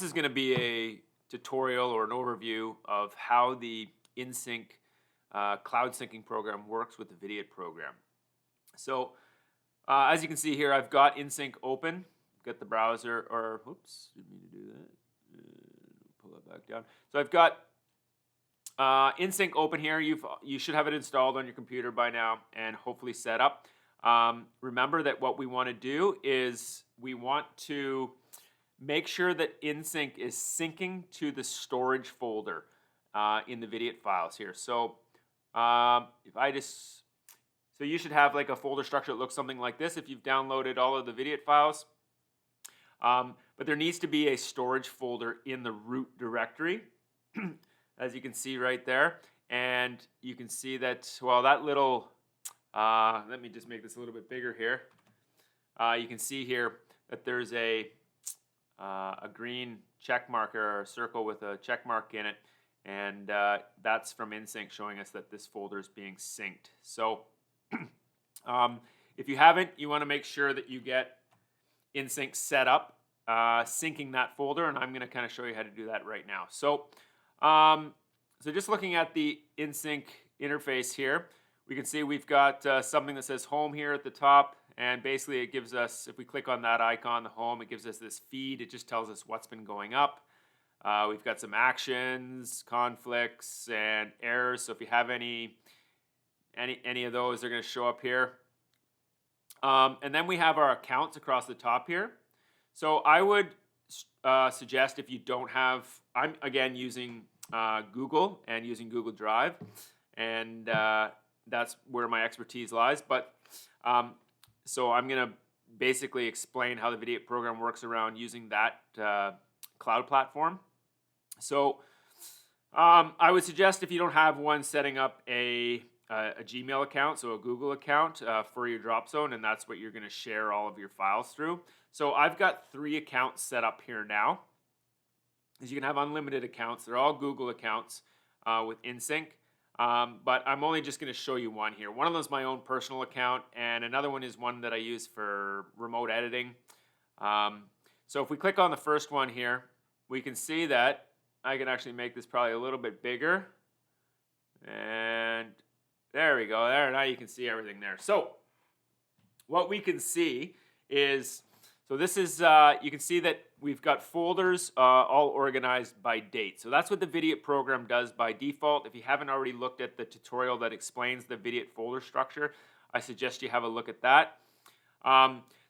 this is going to be a tutorial or an overview of how the Insync cloud syncing program works with the Vidiot program. So as you can see here, I've got Insync open. Got the browser, or whoops, didn't mean to do that. Pull that back down. So I've got Insync open here. You should have it installed on your computer by now and hopefully set up. Remember that what we want to do is we want to make sure that Insync is syncing to the storage folder in the Vidiot files here. So so you should have like a folder structure that looks something like this if you've downloaded all of the Vidiot files. But there needs to be a storage folder in the root directory, as you can see right there. And you can see that, well, that little, let me just make this a little bit bigger here. You can see here that there's a green check mark or a circle with a check mark in it. And that's from Insync showing us that this folder is being synced. So if you haven't, you want to make sure that you get Insync set up, syncing that folder, and I'm going to kind of show you how to do that right now. So, so just looking at the Insync interface here, we can see we've got something that says home here at the top, and basically it gives us, if we click on that icon, the home, it gives us this feed. It just tells us what's been going up. We've got some actions, conflicts, and errors. So if you have any of those, they're going to show up here. And then we have our accounts across the top here. So I would suggest if you don't have, I'm again using Google and using Google Drive, and that's where my expertise lies. But so I'm going to basically explain how the Vidiot program works around using that cloud platform. So I would suggest if you don't have one, setting up a Gmail account, so a Google account for your drop zone, and that's what you're going to share all of your files through. So I've got 3 accounts set up here now. As you can have unlimited accounts. They're all Google accounts with Insync, but I'm only just going to show you one here. One of them is my own personal account, and another one is one that I use for remote editing. So if we click on the first one here, we can see that I can actually make this probably a little bit bigger, and there we go. There, now you can see everything there. So what we can see is, so this is, you can see that we've got folders all organized by date. So that's what the Vidiot program does by default. If you haven't already looked at the tutorial that explains the Vidiot folder structure, I suggest you have a look at that.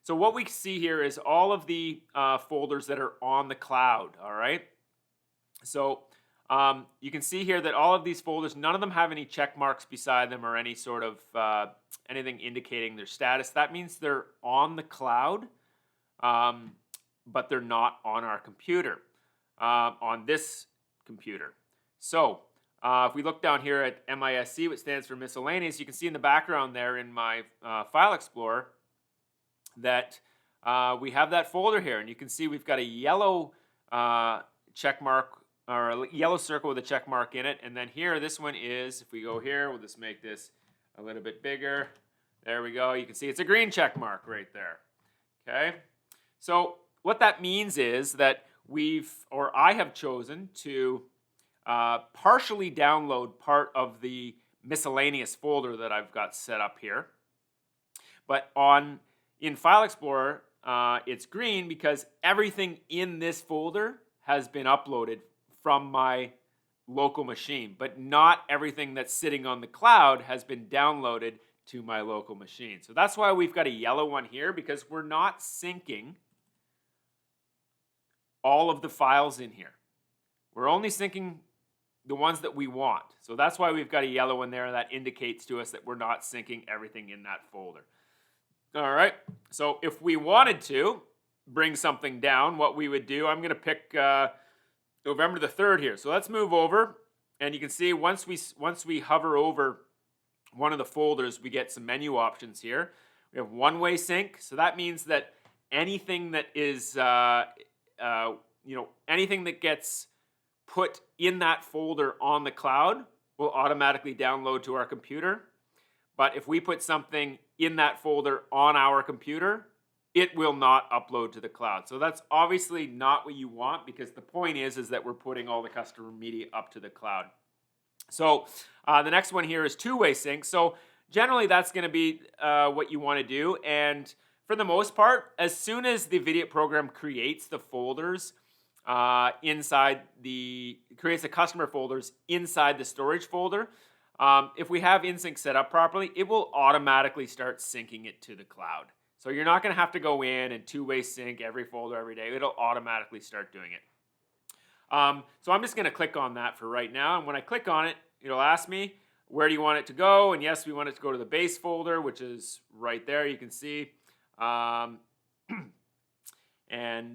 So what we see here is all of the folders that are on the cloud, all right? So you can see here that all of these folders, none of them have any check marks beside them or any sort of anything indicating their status. That means they're on the cloud, but they're not on our computer, on this computer. So if we look down here at MISC, which stands for miscellaneous, you can see in the background there in my File Explorer that we have that folder here. And you can see we've got a yellow check mark, or a yellow circle with a check mark in it. And then here, this one is, if we go here, we'll just make this a little bit bigger. There we go. You can see it's a green check mark right there. Okay. So what that means is that I have chosen to partially download part of the miscellaneous folder that I've got set up here. But in File Explorer, it's green because everything in this folder has been uploaded from my local machine, but not everything that's sitting on the cloud has been downloaded to my local machine. So that's why we've got a yellow one here, because we're not syncing all of the files in here. We're only syncing the ones that we want. So that's why we've got a yellow one there, and that indicates to us that we're not syncing everything in that folder. All right, so if we wanted to bring something down, what we would do, I'm going to pick November the 3rd here. So let's move over, and you can see once we hover over one of the folders, we get some menu options here. We have one-way sync, so that means that anything that is, anything that gets put in that folder on the cloud will automatically download to our computer. But if we put something in that folder on our computer, it will not upload to the cloud. So that's obviously not what you want, because the point is that we're putting all the customer media up to the cloud. So the next one here is two-way sync. So generally that's going to be what you want to do. And for the most part, as soon as the Vidiot program creates the folders creates the customer folders inside the storage folder, if we have Insync set up properly, it will automatically start syncing it to the cloud. So you're not going to have to go in and two-way sync every folder every day. It'll automatically start doing it. So I'm just going to click on that for right now. And when I click on it, it'll ask me, where do you want it to go? And yes, we want it to go to the base folder, which is right there. You can see. And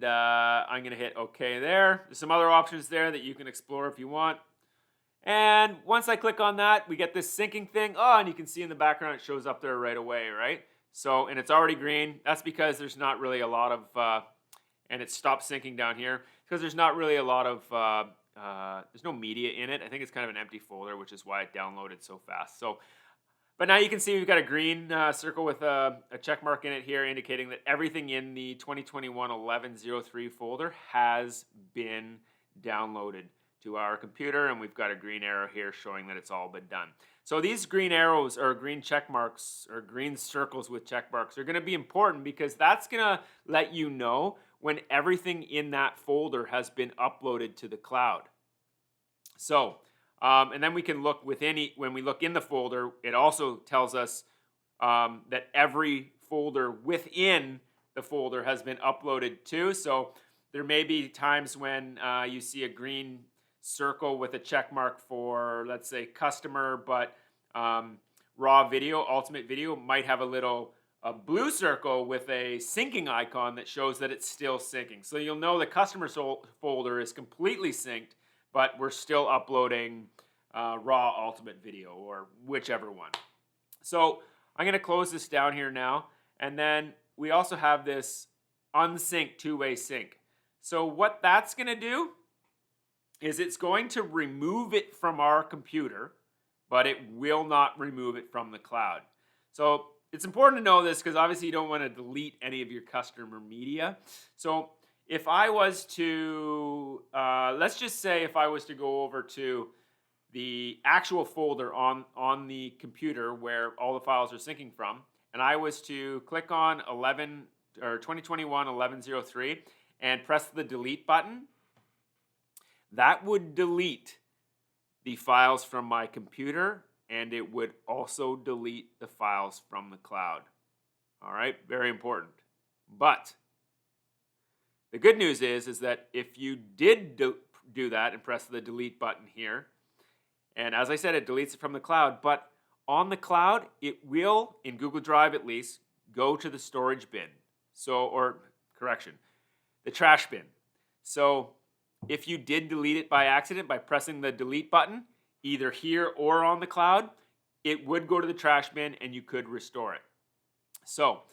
I'm going to hit OK there. There's some other options there that you can explore if you want. And once I click on that, we get this syncing thing. Oh, and you can see in the background, it shows up there right away, right? So, and it's already green. That's because there's not really a lot of, and it stopped syncing down here, because there's not really a lot of, there's no media in it. I think it's kind of an empty folder, which is why it downloaded so fast. So, but now you can see we've got a green circle with a check mark in it here, indicating that everything in the 2021-11-03 folder has been downloaded to our computer, and we've got a green arrow here showing that it's all been done. So these green arrows, or green check marks, or green circles with check marks, are going to be important, because that's going to let you know when everything in that folder has been uploaded to the cloud. So, and then we can look when we look in the folder, it also tells us that every folder within the folder has been uploaded to. So there may be times when you see a green circle with a check mark for, let's say, customer, but raw video, ultimate video might have a blue circle with a syncing icon that shows that it's still syncing. So you'll know the customer folder is completely synced, but we're still uploading raw ultimate video, or whichever one. So I'm going to close this down here now. And then we also have this unsync two-way sync. So what that's going to do is it's going to remove it from our computer, but it will not remove it from the cloud. So it's important to know this, because obviously you don't want to delete any of your customer media. So if I was to, let's just say if I was to go over to the actual folder on the computer where all the files are syncing from, and I was to click on 2021-11-03 and press the delete button, that would delete the files from my computer, and it would also delete the files from the cloud. All right, very important. But the good news is that if you did do that and press the delete button here, and as I said, it deletes it from the cloud, but on the cloud, it will, in Google Drive at least, go to the storage bin. So, or correction, the trash bin. So if you did delete it by accident by pressing the delete button, either here or on the cloud, it would go to the trash bin and you could restore it. So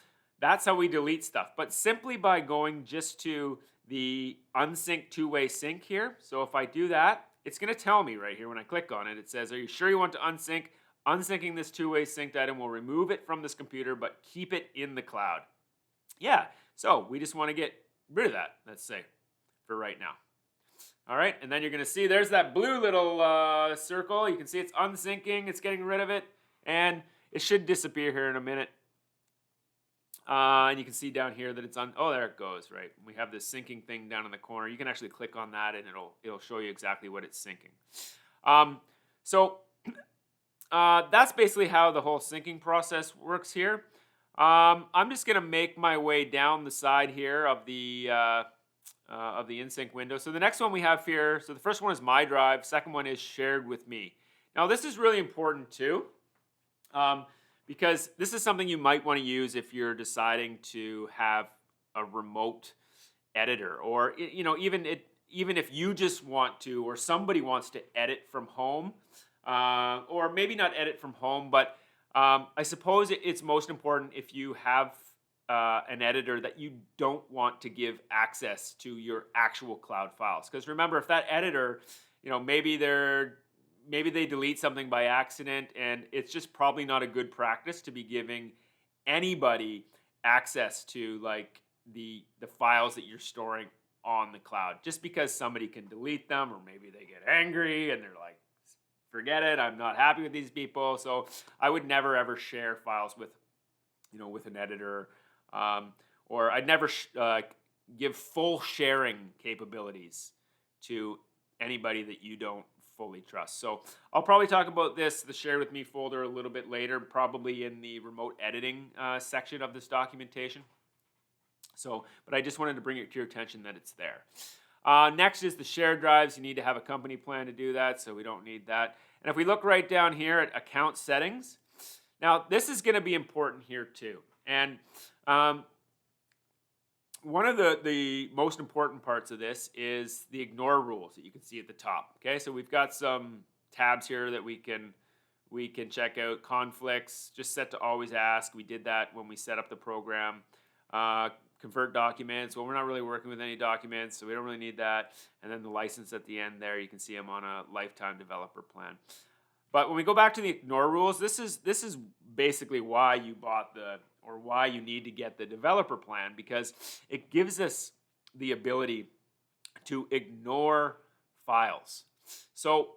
that's how we delete stuff. But simply by going just to the unsync two-way sync here. So if I do that, it's going to tell me right here when I click on it. It says, are you sure you want to unsync? Unsyncing this two-way synced item will remove it from this computer, but keep it in the cloud. Yeah, so we just want to get rid of that, let's say, for right now. All right, and then you're going to see there's that blue little circle. You can see it's unsyncing. It's getting rid of it, and it should disappear here in a minute. And you can see down here that it's on. Oh, there it goes. Right, we have this syncing thing down in the corner. You can actually click on that, and it'll show you exactly what it's syncing. So that's basically how the whole syncing process works here. I'm just going to make my way down the side here of the Insync window. So the next one we have here, so the first one is My Drive, second one is Shared with Me. Now this is really important too, because this is something you might want to use if you're deciding to have a remote editor, or even if you just want to, or somebody wants to edit from home, or maybe not edit from home, but I suppose it's most important if you have an editor that you don't want to give access to your actual cloud files. Because remember, if that editor, maybe they delete something by accident, and it's just probably not a good practice to be giving anybody access to like the files that you're storing on the cloud, just because somebody can delete them, or maybe they get angry and they're like, forget it, I'm not happy with these people. So I would never ever share files with, with an editor, or I'd never give full sharing capabilities to anybody that you don't fully trust. So I'll probably talk about this, the share with me folder, a little bit later, probably in the remote editing section of this documentation. So, but I just wanted to bring it to your attention that it's there. Next is the shared drives. You need to have a company plan to do that, so we don't need that. And if we look right down here at account settings, now this is going to be important here too. And one of the most important parts of this is the ignore rules that you can see at the top. Okay, so we've got some tabs here that we can check out. Conflicts, just set to always ask. We did that when we set up the program. Convert documents. Well, we're not really working with any documents, so we don't really need that. And then the license at the end there, you can see I'm on a lifetime developer plan. But when we go back to the ignore rules, this is basically why you bought or why you need to get the developer plan, because it gives us the ability to ignore files. So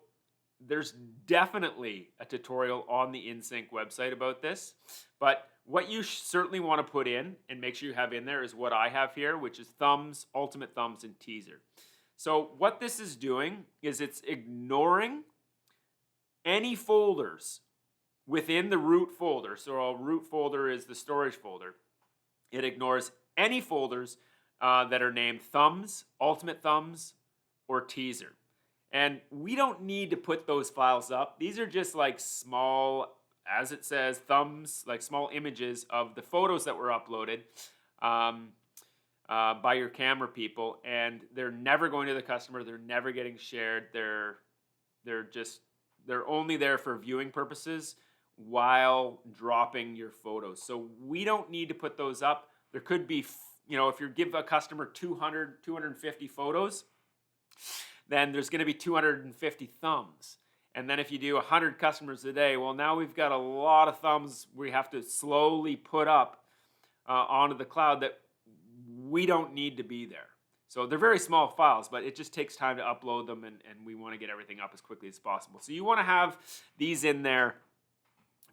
there's definitely a tutorial on the Insync website about this, but what you certainly want to put in and make sure you have in there is what I have here, which is thumbs, ultimate thumbs, and teaser. So what this is doing is it's ignoring any folders within the root folder. So our root folder is the storage folder. It ignores any folders that are named thumbs, ultimate thumbs, or teaser. And we don't need to put those files up. These are just like small, as it says, thumbs, like small images of the photos that were uploaded by your camera people, and they're never going to the customer. They're never getting shared. They're only there for viewing purposes while dropping your photos. So we don't need to put those up. There could be, if you give a customer 200, 250 photos, then there's going to be 250 thumbs. And then if you do 100 customers a day, well, now we've got a lot of thumbs we have to slowly put up onto the cloud that we don't need to be there. So they're very small files, but it just takes time to upload them, and we want to get everything up as quickly as possible. So you want to have these in there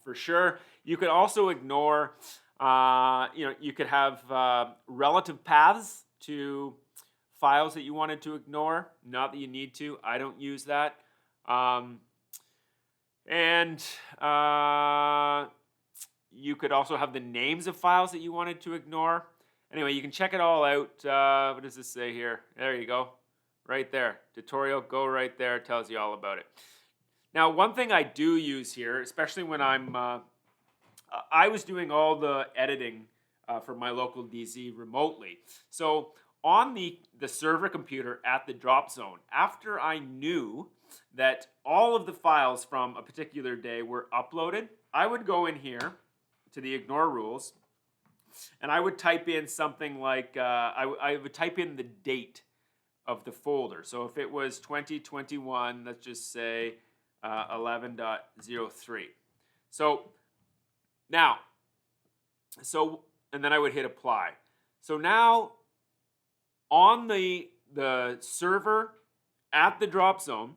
for sure. You could also ignore, you could have relative paths to files that you wanted to ignore. Not that you need to. I don't use that. You could also have the names of files that you wanted to ignore. Anyway, you can check it all out. What does this say here? There you go. Right there. Tutorial, go right there. It tells you all about it. Now, one thing I do use here, especially when I was doing all the editing for my local DZ remotely. So on the server computer at the drop zone, after I knew that all of the files from a particular day were uploaded, I would go in here to the ignore rules, and I would type in something like, I would type in the date of the folder. So if it was 2021, let's just say 11.03. So now, and then I would hit apply. So now on the server at the drop zone,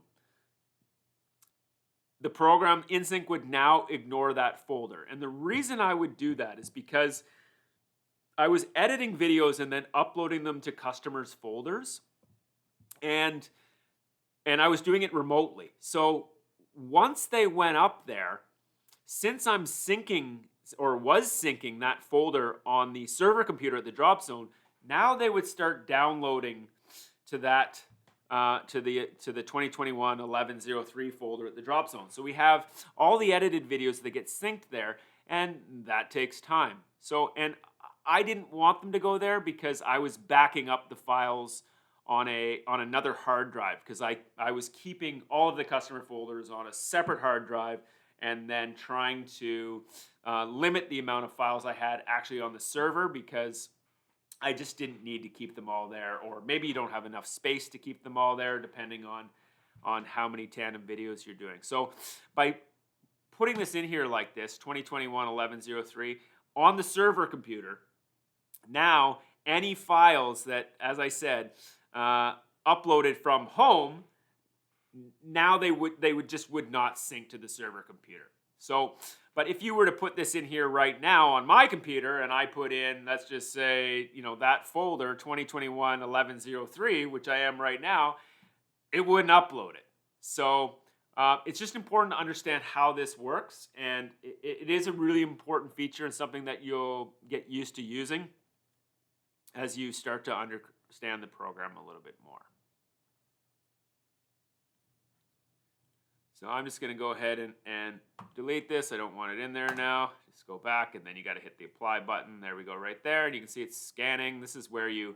the program Insync would now ignore that folder. And the reason I would do that is because I was editing videos and then uploading them to customers' folders, and I was doing it remotely. So once they went up there, since I'm syncing or was syncing that folder on the server computer at the drop zone, now they would start downloading to that to the 2021 11.03 folder at the drop zone. So we have all the edited videos that get synced there, and that takes time. So, and I didn't want them to go there because I was backing up the files on another hard drive, because I was keeping all of the customer folders on a separate hard drive and then trying to limit the amount of files I had actually on the server, because I just didn't need to keep them all there, or maybe you don't have enough space to keep them all there depending on how many tandem videos you're doing. So by putting this in here like this, 2021 11.03 on the server computer, Now, any files that, as I said, uploaded from home, now they would not sync to the server computer. So, but if you were to put this in here right now on my computer, and I put in, let's just say, that folder 2021-1103, which I am right now, it wouldn't upload it. So it's just important to understand how this works, and it is a really important feature and something that you'll get used to using as you start to understand the program a little bit more. So I'm just going to go ahead and delete this. I don't want it in there now. Just go back, and then you got to hit the apply button. There we go, right there, and you can see it's scanning. This is where you'll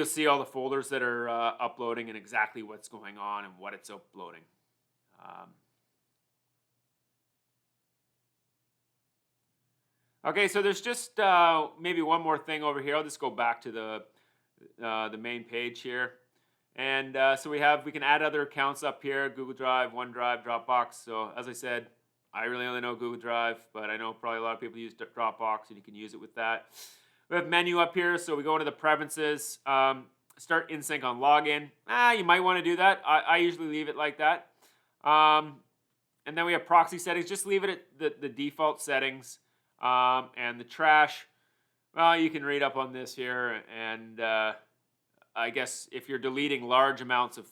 see all the folders that are uploading and exactly what's going on and what it's uploading. Okay, so there's just maybe one more thing over here. I'll just go back to the main page here. And so we can add other accounts up here: Google Drive, OneDrive, Dropbox. So as I said, I really only know Google Drive, but I know probably a lot of people use Dropbox, and you can use it with that. We have menu up here, so we go into the preferences, start Insync on login. You might want to do that. I usually leave it like that. And then we have proxy settings. Just leave it at the default settings. And the trash, well, you can read up on this here, and I guess if you're deleting large amounts of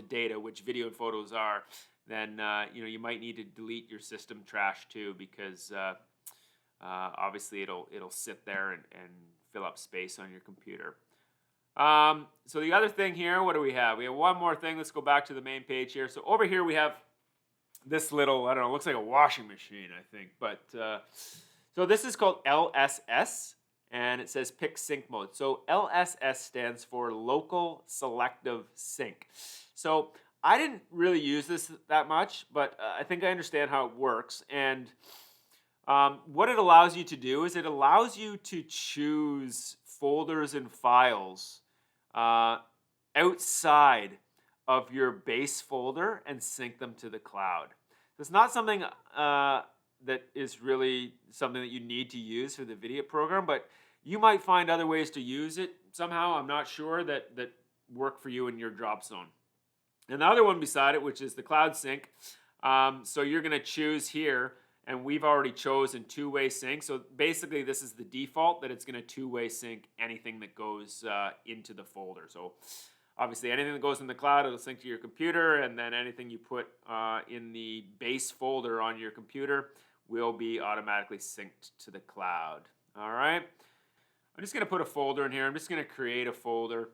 data, which video and photos are, then you might need to delete your system trash too, because obviously it'll sit there and fill up space on your computer. So the other thing here, what do we have? We have one more thing. Let's go back to the main page here. So over here we have this little, I don't know, looks like a washing machine, I think. But so this is called LSS, and it says pick sync mode. So LSS stands for local selective sync. So I didn't really use this that much, but I think I understand how it works. And what it allows you to do is it allows you to choose folders and files outside of your base folder and sync them to the cloud. So it's not something that is really something that you need to use for the Vidiot program, but you might find other ways to use it somehow. I'm not sure that work for you in your drop zone. And the other one beside it, which is the cloud sync. So you're going to choose here, and we've already chosen two-way sync. So basically this is the default, that it's going to two-way sync anything that goes into the folder. So obviously anything that goes in the cloud, it'll sync to your computer, and then anything you put in the base folder on your computer will be automatically synced to the cloud. All right. I'm just going to put a folder in here. I'm just going to create a folder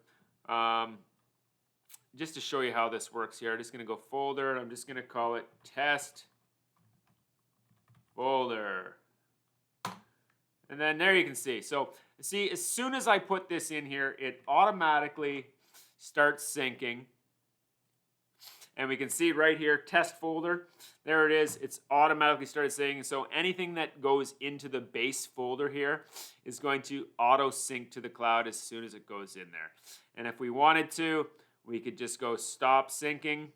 just to show you how this works here. I'm just going to go folder, and I'm just going to call it test folder. And then there you can see. So see, as soon as I put this in here, it automatically starts syncing. And we can see right here, test folder. There it is. It's automatically started syncing. So anything that goes into the base folder here is going to auto sync to the cloud as soon as it goes in there. And if we wanted to, we could just go stop syncing,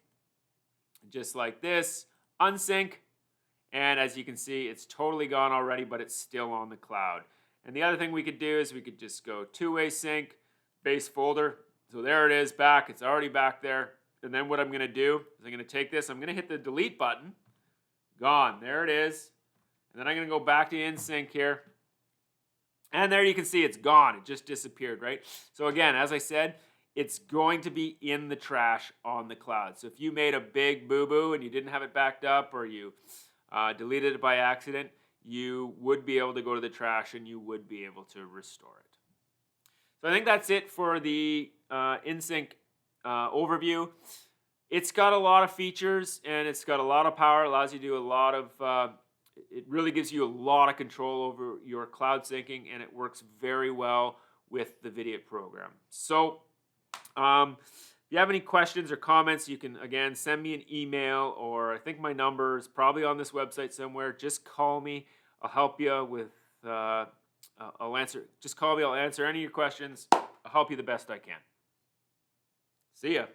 just like this, unsync. And as you can see, it's totally gone already, but it's still on the cloud. And the other thing we could do is we could just go two-way sync, base folder. So there it is back. It's already back there. And then what I'm going to do is I'm going to take this. I'm going to hit the delete button. Gone. There it is. And then I'm going to go back to Insync here. And there you can see it's gone. It just disappeared, right? So again, as I said, it's going to be in the trash on the cloud. So if you made a big boo-boo and you didn't have it backed up, or you deleted it by accident, you would be able to go to the trash and you would be able to restore it. So I think that's it for the Insync overview. It's got a lot of features, and it's got a lot of power. It allows you to do a lot of, it really gives you a lot of control over your cloud syncing, and it works very well with the Vidiot program. So if you have any questions or comments, you can, again, send me an email, or I think my number is probably on this website somewhere. Just call me. I'll help you with, I'll answer. Just call me. I'll answer any of your questions. I'll help you the best I can. See ya.